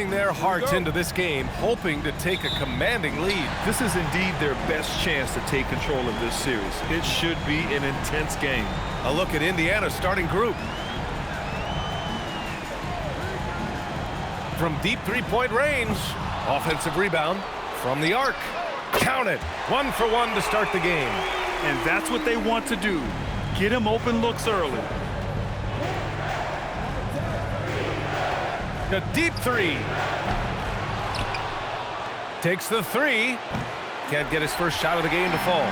pouring their hearts into this game, hoping to take a commanding lead. This is indeed their best chance to take control of this series. It should be an intense game. A look at Indiana's starting group. From deep three-point range, offensive rebound from the arc. Count it. 1 for 1 to start the game. And that's what they want to do. Get him open looks early. The deep three. Takes the three. Can't get his first shot of the game to fall.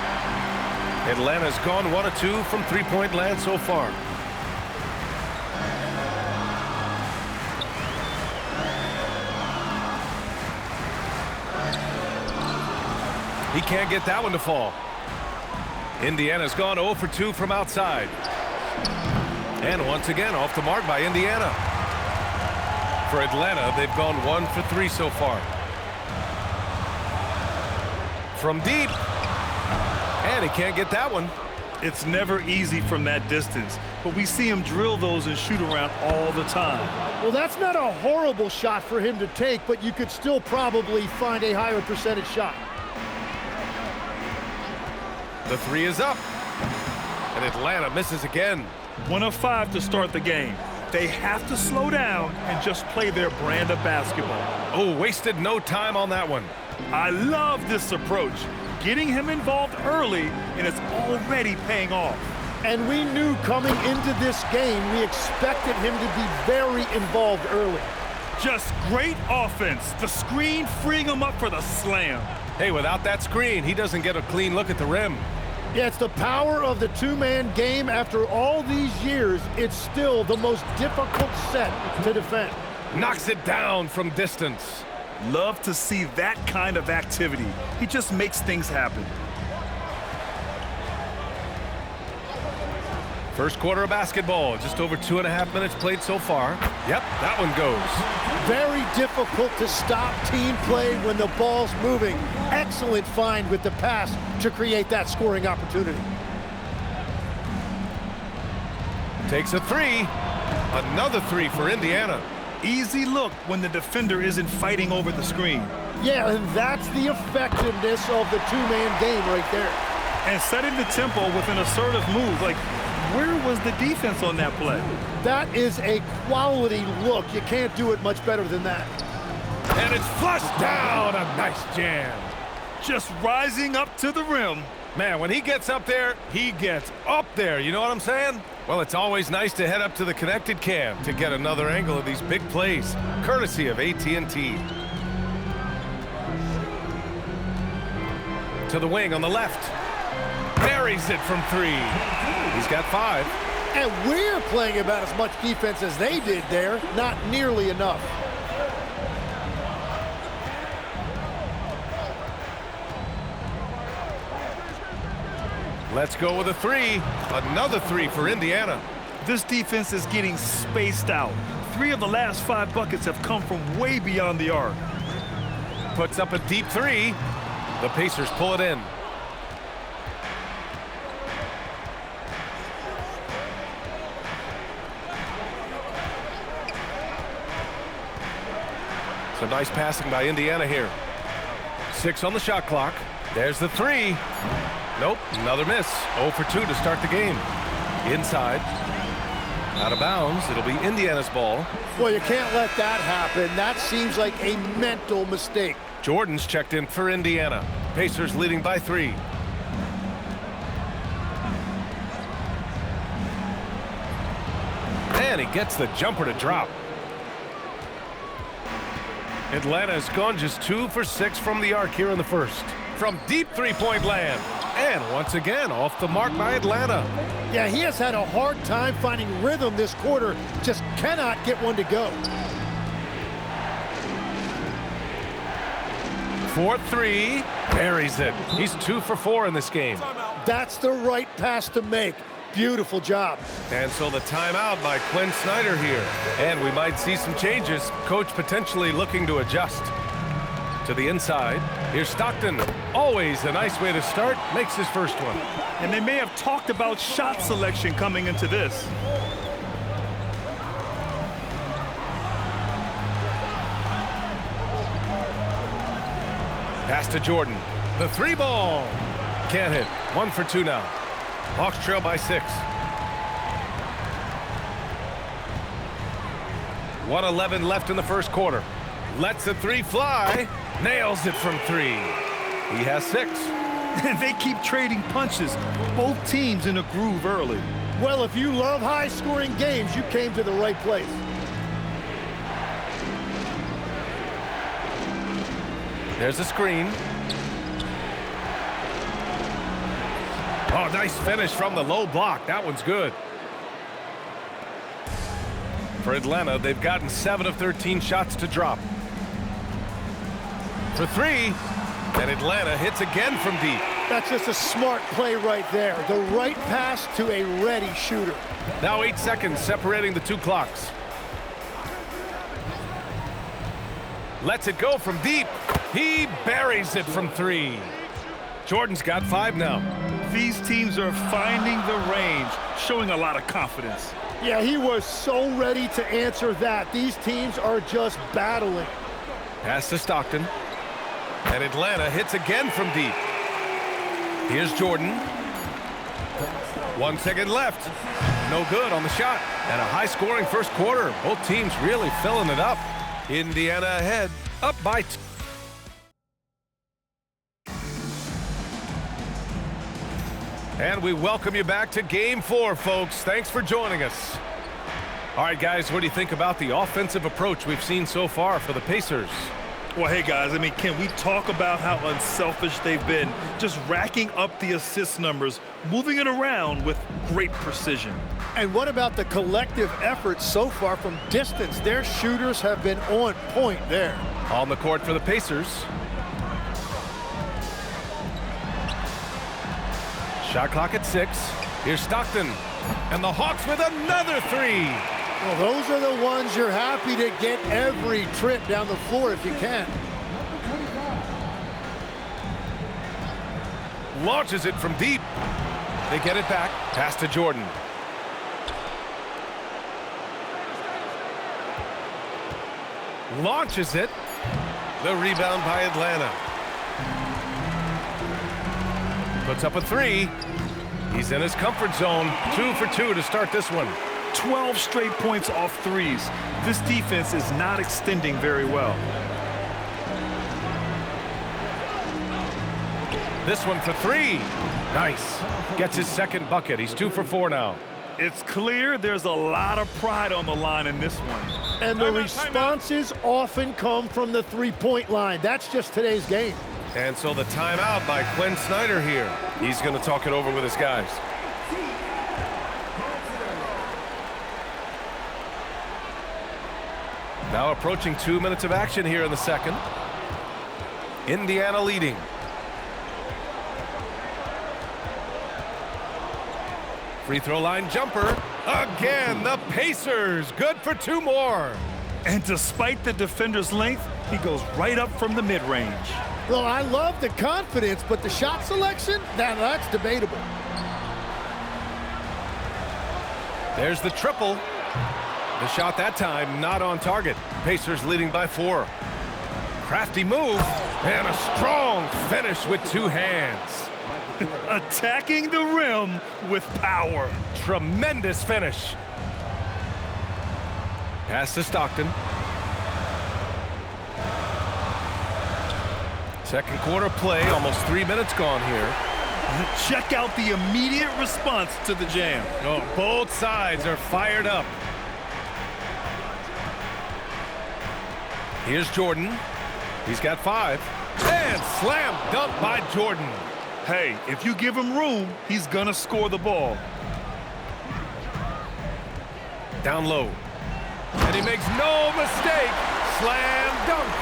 Atlanta's gone 1 of 2 from three-point land so far. He can't get that one to fall. Indiana's gone 0 for 2 from outside. And once again off the mark by Indiana. For Atlanta, they've gone 1 for 3 so far. From deep. And he can't get that one. It's never easy from that distance, but we see him drill those and shoot around all the time. Well, that's not a horrible shot for him to take, but you could still probably find a higher percentage shot. The three is up. And Atlanta misses again. 1 of 5 to start the game. They have to slow down and just play their brand of basketball. Oh, wasted no time on that one. I love this approach. Getting him involved early, and it's already paying off. And we knew coming into this game, we expected him to be very involved early. Just great offense. The screen freeing him up for the slam. Hey, without that screen, he doesn't get a clean look at the rim. Yeah, it's the power of the two-man game. After all these years, it's still the most difficult set to defend. Knocks it down from distance. Love to see that kind of activity. He just makes things happen. First quarter of basketball, just over 2.5 minutes played so far. Yep, that one goes. Very difficult to stop team play when the ball's moving. Excellent find with the pass to create that scoring opportunity. Takes a three. Another three for Indiana. Easy look when the defender isn't fighting over the screen. Yeah, and that's the effectiveness of the two-man game right there. And setting the tempo with an assertive move. Like, where was the defense on that play? That is a quality look. You can't do it much better than that. And it's flushed down. A nice jam. Just rising up to the rim. Man, when he gets up there, he gets up there. You know what I'm saying? Well, it's always nice to head up to the connected cam to get another angle of these big plays, courtesy of AT&T. To the wing on the left. Buries it from 3. He's got 5. And we're playing about as much defense as they did there. Not nearly enough. Let's go with a 3. Another 3 for Indiana. This defense is getting spaced out. 3 of the last 5 buckets have come from way beyond the arc. Puts up a deep 3. The Pacers pull it in. Some nice passing by Indiana here. 6 on the shot clock. There's the 3. Nope, another miss. 0 for 2 to start the game. Inside. Out of bounds. It'll be Indiana's ball. Well, you can't let that happen. That seems like a mental mistake. Jordan's checked in for Indiana. Pacers leading by 3. And he gets the jumper to drop. Atlanta's gone just 2 for 6 from the arc here in the first. From deep three-point land. And once again, off the mark by Atlanta. Yeah, he has had a hard time finding rhythm this quarter. Just cannot get one to go. 4-3. Buries it. He's 2 for 4 in this game. That's the right pass to make. Beautiful job. And so the timeout by Quinn Snyder here. And we might see some changes. Coach potentially looking to adjust. To the inside. Here's Stockton. Always a nice way to start. Makes his first one. And they may have talked about shot selection coming into this. Pass to Jordan. The three ball. Can't hit. 1 for 2 now. Hawks trail by 6. 1:11 left in the first quarter. Lets the three fly. Nails it from 3. He has 6. And they keep trading punches. Both teams in a groove early. Well, if you love high-scoring games, you came to the right place. There's a screen. Oh, nice finish from the low block. That one's good. For Atlanta, they've gotten 7 of 13 shots to drop. For 3, and Atlanta hits again from deep. That's just a smart play right there. The right pass to a ready shooter. Now 8 seconds separating the 2 clocks. Lets it go from deep. He buries it from 3. Jordan's got 5 now. These teams are finding the range, showing a lot of confidence. Yeah, he was so ready to answer that. These teams are just battling. Pass to Stockton. And Atlanta hits again from deep. Here's Jordan. 1 second left. No good on the shot. And a high-scoring first quarter. Both teams really filling it up. Indiana ahead, up by 2. And we welcome you back to Game 4, folks. Thanks for joining us. All right, guys, what do you think about the offensive approach we've seen so far for the Pacers? Well, hey, guys, I mean, can we talk about how unselfish they've been? Just racking up the assist numbers, moving it around with great precision. And what about the collective effort so far from distance? Their shooters have been on point there. On the court for the Pacers. Shot clock at 6. Here's Stockton. And the Hawks with another 3. Well, those are the ones you're happy to get every trip down the floor if you can. Launches it from deep. They get it back. Pass to Jordan. Launches it. The rebound by Atlanta. Puts up a 3. He's in his comfort zone. 2 for 2 to start this one. 12 straight points off threes. This defense is not extending very well. This one for 3. Nice. Gets his second bucket. He's 2 for 4 now. It's clear there's a lot of pride on the line in this one. And the responses often come from the three-point line. That's just today's game. And so the timeout by Quinn Snyder here. He's going to talk it over with his guys. Now approaching 2 minutes of action here in the second. Indiana leading. Free throw line jumper. Again, the Pacers. Good for 2 more. And despite the defender's length, he goes right up from the mid-range. Well, I love the confidence, but the shot selection, that's debatable. There's the triple. The shot that time not on target. Pacers leading by 4. Crafty move and a strong finish with 2 hands. Attacking the rim with power. Tremendous finish. Pass to Stockton. Second quarter play, almost 3 minutes gone here. Check out the immediate response to the jam. Oh, both sides are fired up. Here's Jordan. He's got 5. And slam dunk by Jordan. Hey, if you give him room, he's gonna score the ball. Down low. And he makes no mistake. Slam dunk.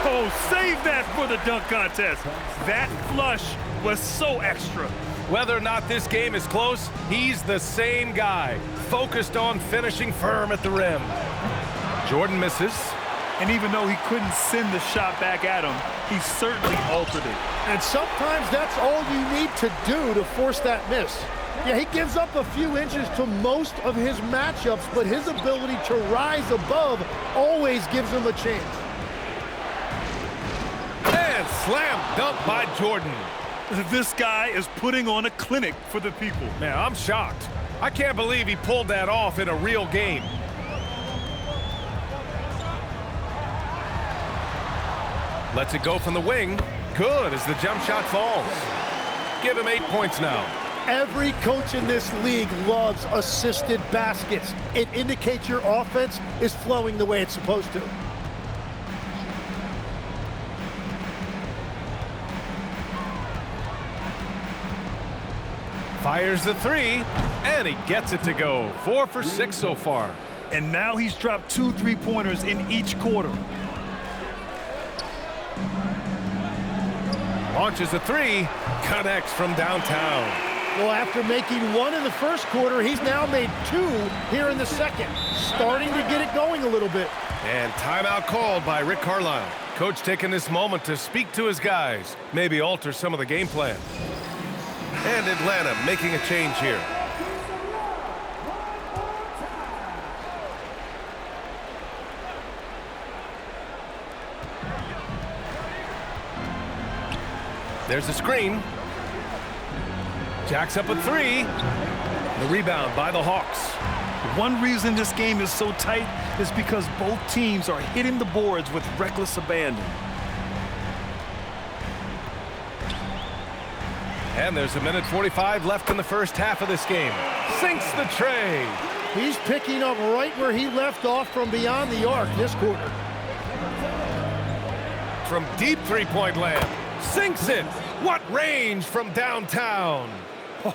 Oh, save that for the dunk contest. That flush was so extra. Whether or not this game is close, he's the same guy, focused on finishing firm at the rim. Jordan misses. And even though he couldn't send the shot back at him, he certainly altered it. And sometimes that's all you need to do to force that miss. Yeah, he gives up a few inches to most of his matchups, but his ability to rise above always gives him a chance. And Slam dunk by Jordan. This guy is putting on a clinic for the people. Man, I'm shocked. I can't believe he pulled that off in a real game. Lets it go from the wing. Good as the jump shot falls. Give him 8 points now. Every coach in this league loves assisted baskets. It indicates your offense is flowing the way it's supposed to. Fires the three, and he gets it to go. 4 for 6 so far. And now he's dropped 2 3-pointers in each quarter. Launches a three, connects from downtown. Well, after making 1 in the first quarter, he's now made 2 here in the second. Starting to get it going a little bit. And timeout called by Rick Carlisle. Coach taking this moment to speak to his guys, maybe alter some of the game plan. And Atlanta making a change here. There's a screen. Jacks up a three. The rebound by the Hawks. One reason this game is so tight is because both teams are hitting the boards with reckless abandon. And there's 1:45 left in the first half of this game. Sinks the tray. He's picking up right where he left off from beyond the arc this quarter. From deep three-point land. Sinks it. What range from downtown.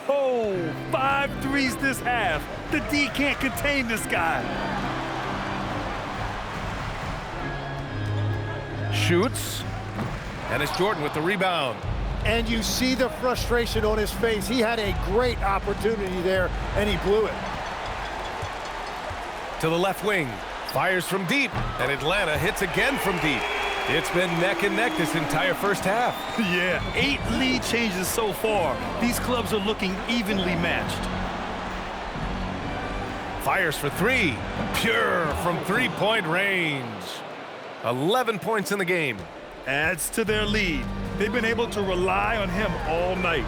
Oh, 5 threes this half. The D can't contain this guy. Shoots. And it's Jordan with the rebound. And you see the frustration on his face. He had a great opportunity there, and he blew it. To the left wing. Fires from deep. And Atlanta hits again from deep. It's been neck and neck this entire first half. Yeah, 8 lead changes so far. These clubs are looking evenly matched. Fires for three. Pure from three-point range. 11 points in the game. Adds to their lead. They've been able to rely on him all night.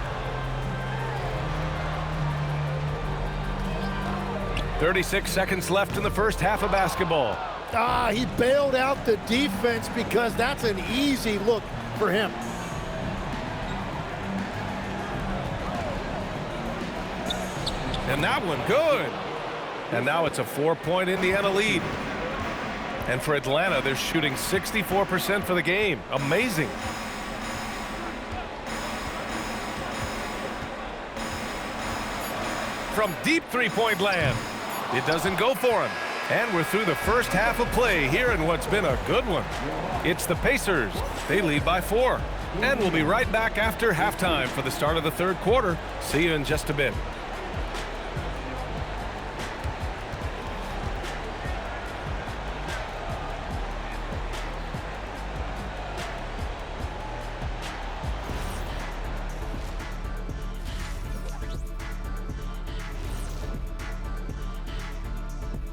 36 seconds left in the first half of basketball. He bailed out the defense because that's an easy look for him. And that one, good. And now it's a 4-point Indiana lead. And for Atlanta, they're shooting 64% for the game. Amazing. From deep three-point land. It doesn't go for him. And we're through the first half of play here in what's been a good one. It's the Pacers. They lead by 4. And we'll be right back after halftime for the start of the third quarter. See you in just a bit.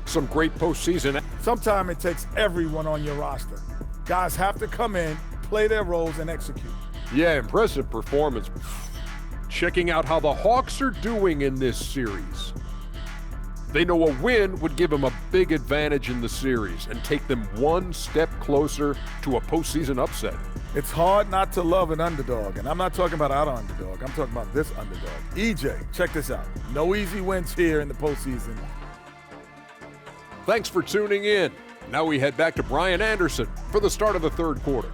Some great postseason. Sometimes it takes everyone on your roster. Guys have to come in, play their roles, and execute. Yeah, impressive performance. Checking out how the Hawks are doing in this series. They know a win would give them a big advantage in the series and take them one step closer to a postseason upset. It's hard not to love an underdog, and I'm not talking about our underdog. I'm talking about this underdog. EJ, check this out. No easy wins here in the postseason. Thanks for tuning in. Now we head back to Brian Anderson for the start of the third quarter.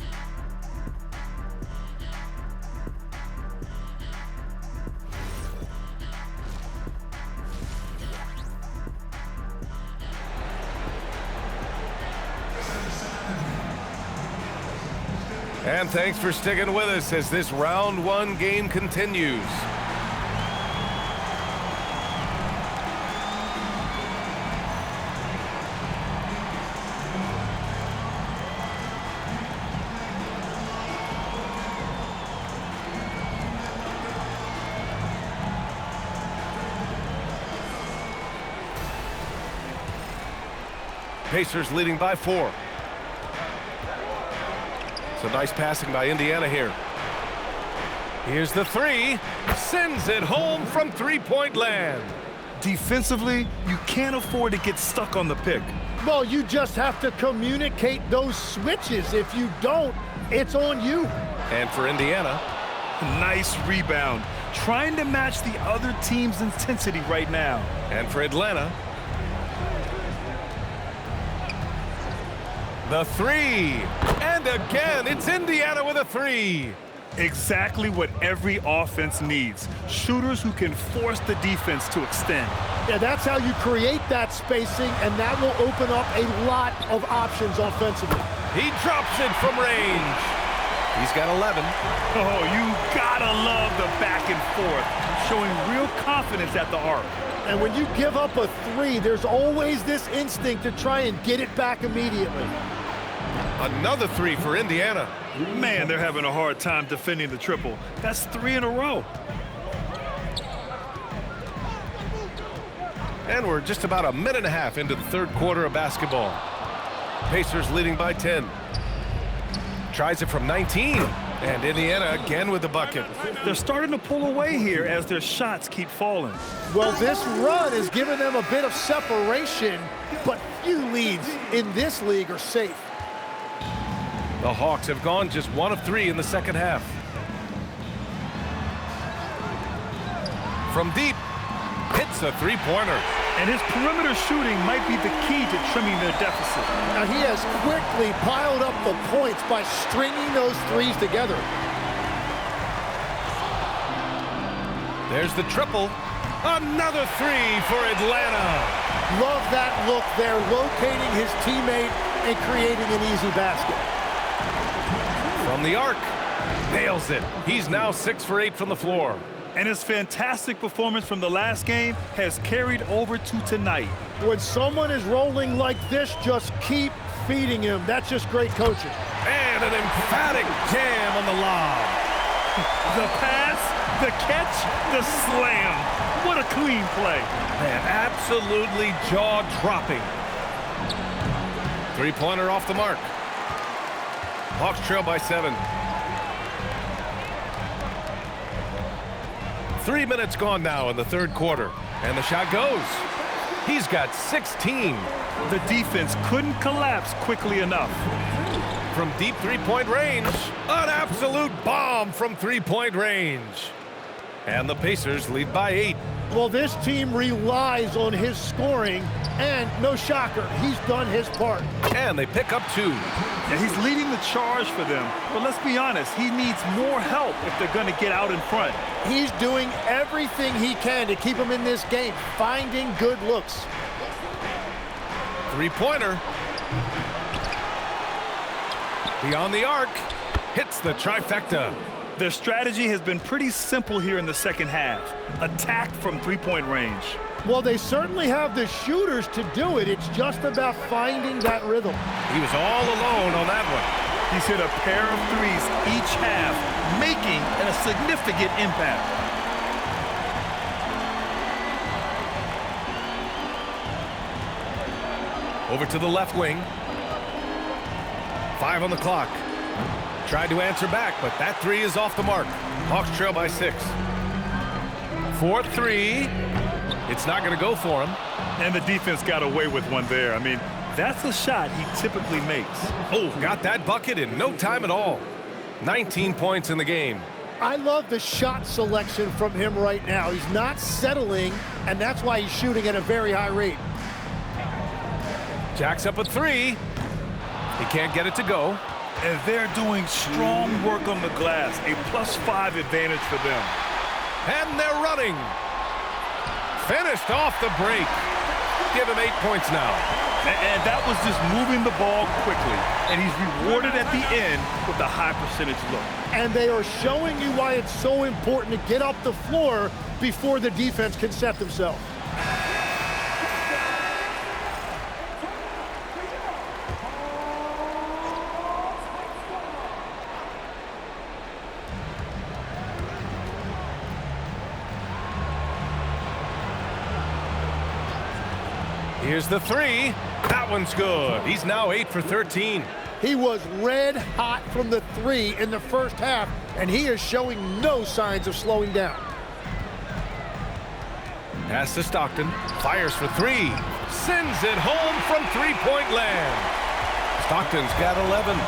And thanks for sticking with us as this round one game continues. Pacers leading by 4. So nice passing by Indiana here. Here's the three. Sends it home from three-point land. Defensively, you can't afford to get stuck on the pick. Well, you just have to communicate those switches. If you don't, it's on you. And for Indiana, Nice rebound. Trying to match the other team's intensity right now. and for Atlanta, the three. And again, it's Indiana with a three. Exactly what every offense needs. Shooters who can force the defense to extend. Yeah, that's how you create that spacing, and that will open up a lot of options offensively. He drops it from range. He's got 11. Oh, you gotta love the back and forth, showing real confidence at the arc. And when you give up a three, there's always this instinct to try and get it back immediately. Another three for Indiana. Man, they're having a hard time defending the triple. That's 3 in a row. And we're just about a minute and a half into the third quarter of basketball. Pacers leading by 10. Tries it from 19. And Indiana again with the bucket. They're starting to pull away here as their shots keep falling. Well, this run has given them a bit of separation, but few leads in this league are safe. The Hawks have gone just 1 of 3 in the second half. From deep, hits a three-pointer. And his perimeter shooting might be the key to trimming their deficit. Now, he has quickly piled up the points by stringing those threes together. There's the triple. Another three for Atlanta. Love that look there, locating his teammate and creating an easy basket. From the arc, nails it. He's now 6 for 8 from the floor. And his fantastic performance from the last game has carried over to tonight. When someone is rolling like this, just keep feeding him. That's just great coaching. And an emphatic jam on the lob. The pass, the catch, the slam. What a clean play. Man, absolutely jaw-dropping. Three-pointer off the mark. Hawks trail by 7. 3 minutes gone now in the third quarter. And the shot goes. He's got 16. The defense couldn't collapse quickly enough. From deep three-point range, an absolute bomb from three-point range. And the Pacers lead by 8. Well, this team relies on his scoring, and no shocker, he's done his part. And they pick up 2. And he's leading the charge for them. But let's be honest, he needs more help if they're going to get out in front. He's doing everything he can to keep him in this game, finding good looks. Three-pointer. Beyond the arc. Hits the trifecta. Their strategy has been pretty simple here in the second half. Attack from three-point range. Well, they certainly have the shooters to do it. It's just about finding that rhythm. He was all alone on that one. He's hit a pair of threes each half, making a significant impact. Over to the left wing. 5 on the clock. Tried to answer back, but that three is off the mark. Hawks trail by 6. 4-3. It's not going to go for him. And the defense got away with one there. I mean, that's a shot he typically makes. Oh, got that bucket in no time at all. 19 points in the game. I love the shot selection from him right now. He's not settling, and that's why he's shooting at a very high rate. Jacks up a 3. He can't get it to go. And they're doing strong work on the glass. A +5 advantage for them. And they're running. Finished off the break. Give him 8 points now. And that was just moving the ball quickly. And he's rewarded at the end with a high percentage look. And they are showing you why it's so important to get up the floor before the defense can set themselves. Here's the 3. That one's good. He's now 8 for 13. He was red hot from the 3 in the first half, and he is showing no signs of slowing down. Pass to Stockton. Fires for 3. Sends it home from three-point land. Stockton's got 11.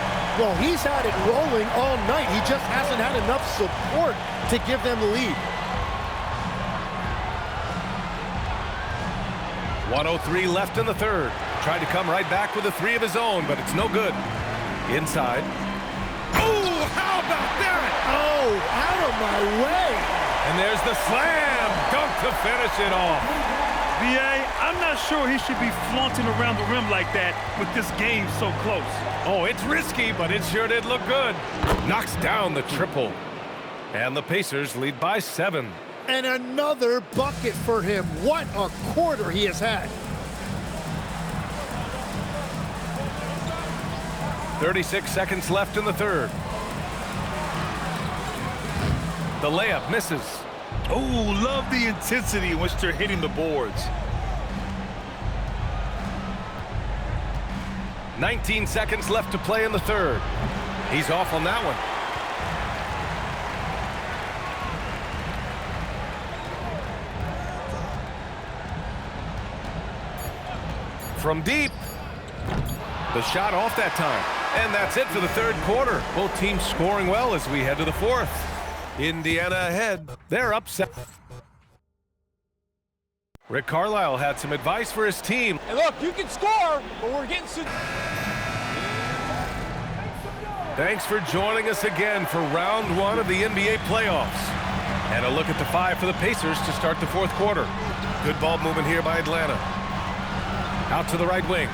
Well, he's had it rolling all night. He just hasn't had enough support to give them the lead. 1:03 left in the third. Tried to come right back with a 3 of his own, but it's no good. Inside. Oh, how about that? Oh, out of my way. And there's the slam dunk to finish it off. B.A., I'm not sure he should be flaunting around the rim like that with this game so close. Oh, it's risky, but it sure did look good. Knocks down the triple. And the Pacers lead by 7. And another bucket for him. What a quarter he has had. 36 seconds left in the third. The layup misses. Oh, love the intensity in which they're hitting the boards. 19 seconds left to play in the third. He's off on that one. From deep. The shot off that time. And that's it for the third quarter. Both teams scoring well as we head to the fourth. Indiana ahead. They're upset. Rick Carlisle had some advice for his team. And look, you can score, but we're getting some... Thanks for joining us again for round 1 of the NBA playoffs. And a look at the 5 for the Pacers to start the fourth quarter. Good ball movement here by Atlanta. Out to the right wing.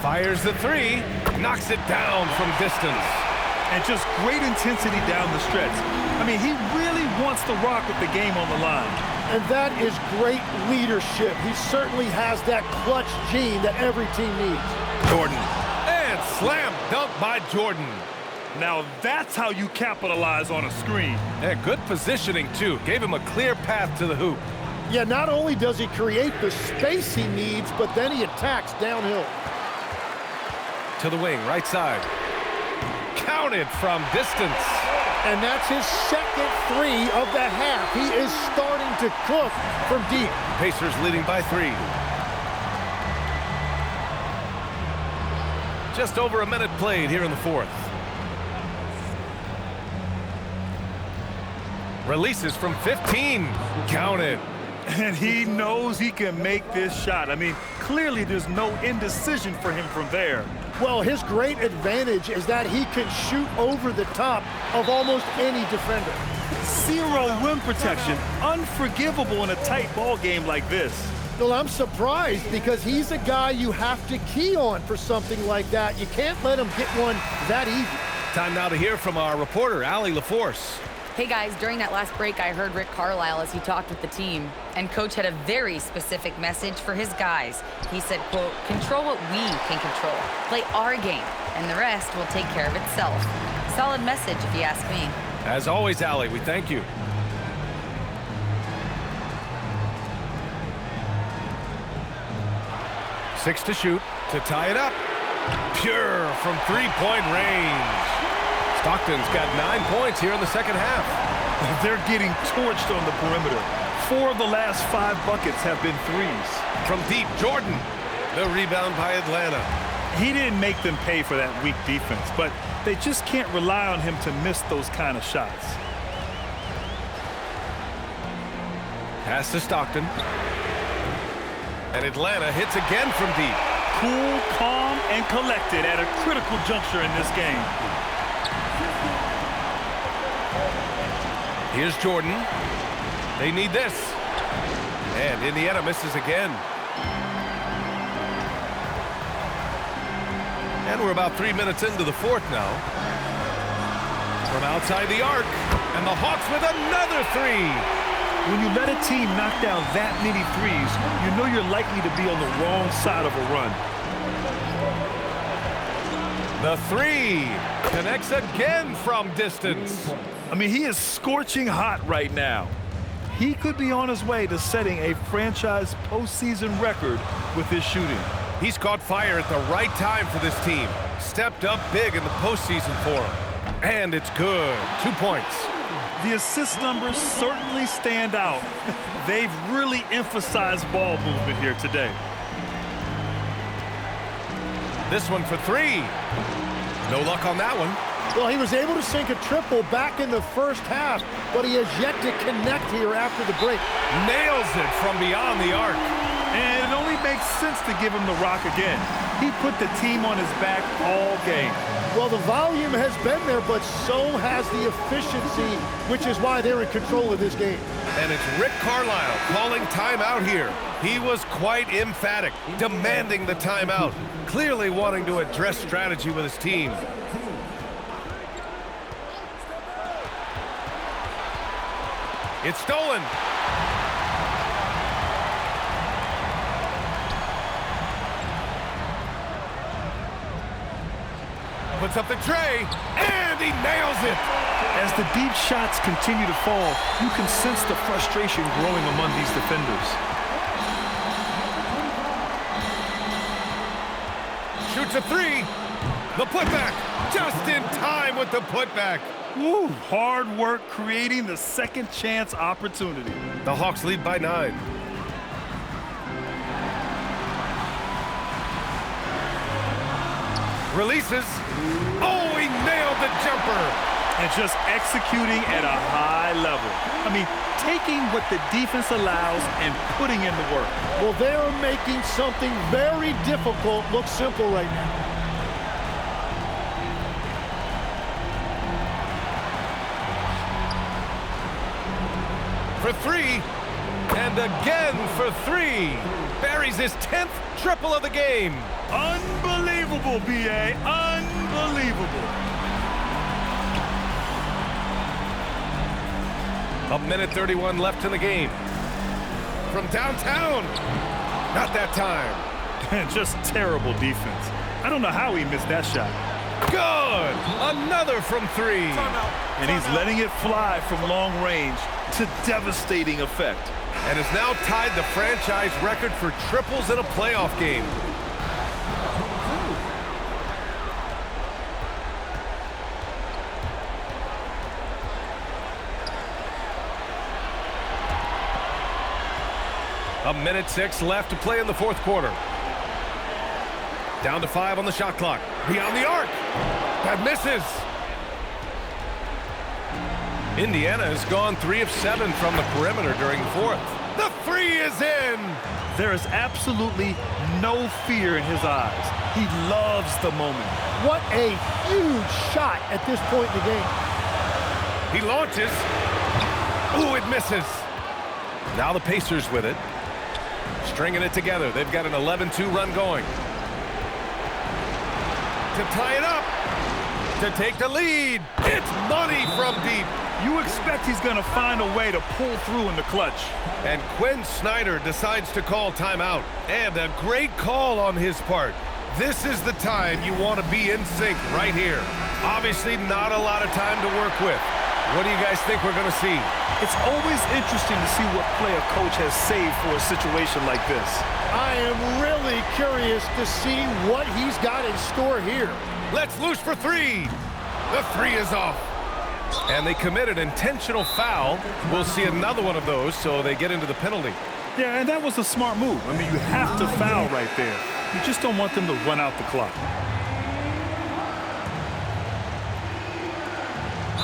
Fires the 3. Knocks it down from distance. And just great intensity down the stretch. I mean, he really wants to rock with the game on the line. And that is great leadership. He certainly has that clutch gene that every team needs. Jordan. And slam dunk by Jordan. Now that's how you capitalize on a screen. And good positioning, too. Gave him a clear path to the hoop. Yeah, not only does he create the space he needs, but then he attacks downhill. To the wing, right side. Counted from distance. And that's his second 3 of the half. He is starting to cook from deep. Pacers leading by 3. Just over a minute played here in the fourth. Releases from 15. Counted. And he knows he can make this shot. I mean, clearly there's no indecision for him from there. Well, his great advantage is that he can shoot over the top of almost any defender. 0 rim protection. Unforgivable in a tight ball game like this. Well, I'm surprised because he's a guy you have to key on for something like that. You can't let him get one that easy. Time now to hear from our reporter, Allie LaForce. Hey guys, during that last break, I heard Rick Carlisle as he talked with the team, and Coach had a very specific message for his guys. He said, quote, control what we can control, play our game, and the rest will take care of itself. Solid message if you ask me. As always, Allie, we thank you. Six to shoot to tie it up. Pure from three-point range. Stockton's got 9 points here in the second half. They're getting torched on the perimeter. 4 of the last 5 buckets have been threes. From deep, Jordan. The rebound by Atlanta. He didn't make them pay for that weak defense, but they just can't rely on him to miss those kind of shots. Pass to Stockton. And Atlanta hits again from deep. Cool, calm, and collected at a critical juncture in this game. Here's Jordan. They need this. And Indiana misses again. And we're about 3 minutes into the fourth now. From outside the arc. And the Hawks with another 3. When you let a team knock down that many threes, you know you're likely to be on the wrong side of a run. The 3 connects again from distance. I mean, he is scorching hot right now. He could be on his way to setting a franchise postseason record with his shooting. He's caught fire at the right time for this team. Stepped up big in the postseason for him. And it's good. 2 points. The assist numbers certainly stand out. They've really emphasized ball movement here today. This one for 3. No luck on that one. Well, he was able to sink a triple back in the first half, but he has yet to connect here after the break. Nails it from beyond the arc. And it only makes sense to give him the rock again. He put the team on his back all game. Well, the volume has been there, but so has the efficiency, which is why they're in control of this game. And it's Rick Carlisle calling timeout here. He was quite emphatic, demanding the timeout, clearly wanting to address strategy with his team. It's stolen. Puts up the tray, and he nails it. As the deep shots continue to fall, you can sense the frustration growing among these defenders. Shoots a 3. The putback, just in time with the putback. Woo, hard work creating the second chance opportunity. The Hawks lead by 9. Releases. Oh, he nailed the jumper. And just executing at a high level. I mean, taking what the defense allows and putting in the work. Well, they're making something very difficult look simple right now. For 3, and again for 3. Buries his 10th triple of the game. Unbelievable, B.A. Unbelievable. A minute 31 left in the game. From downtown. Not that time. Just terrible defense. I don't know how he missed that shot. Good. Another from 3. And he's letting it fly from long range to devastating effect. And has now tied the franchise record for triples in a playoff game. A minute 6 left to play in the fourth quarter. Down to 5 on the shot clock. Beyond the arc. That misses. Indiana has gone 3 of 7 from the perimeter during the fourth. The 3 is in. There is absolutely no fear in his eyes. He loves the moment. What a huge shot at this point in the game. He launches. Ooh, it misses. Now the Pacers with it. Stringing it together. They've got an 11-2 run going. To tie it up. To take the lead. It's money from deep. You expect he's going to find a way to pull through in the clutch. And Quinn Snyder decides to call timeout. And a great call on his part. This is the time you want to be in sync right here. Obviously not a lot of time to work with. What do you guys think we're going to see? It's always interesting to see what play a coach has saved for a situation like this. I am really curious to see what he's got in store here. Let's loose for 3. The 3 is off. And they commit an intentional foul. We'll see another one of those, so they get into the penalty. Yeah, and that was a smart move. I mean, you have to foul right there. You just don't want them to run out the clock.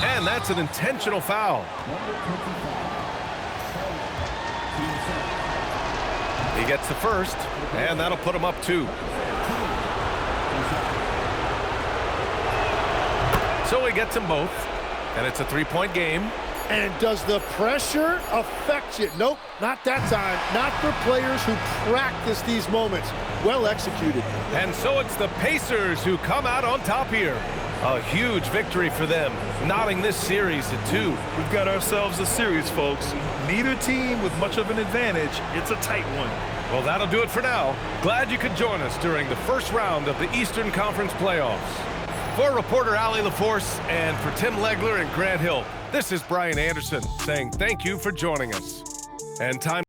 And that's an intentional foul. He gets the first, and that'll put him up 2. So he gets them both, and it's a 3-point game. And does the pressure affect you? Nope, not that time. Not for players who practice these moments. Well executed. And so it's the Pacers who come out on top here. A huge victory for them, knotting this series at 2. We've got ourselves a series, folks. Neither team with much of an advantage. It's a tight one. Well, that'll do it for now. Glad you could join us during the first round of the Eastern Conference playoffs. For reporter Allie LaForce and for Tim Legler and Grant Hill, this is Brian Anderson saying thank you for joining us. And time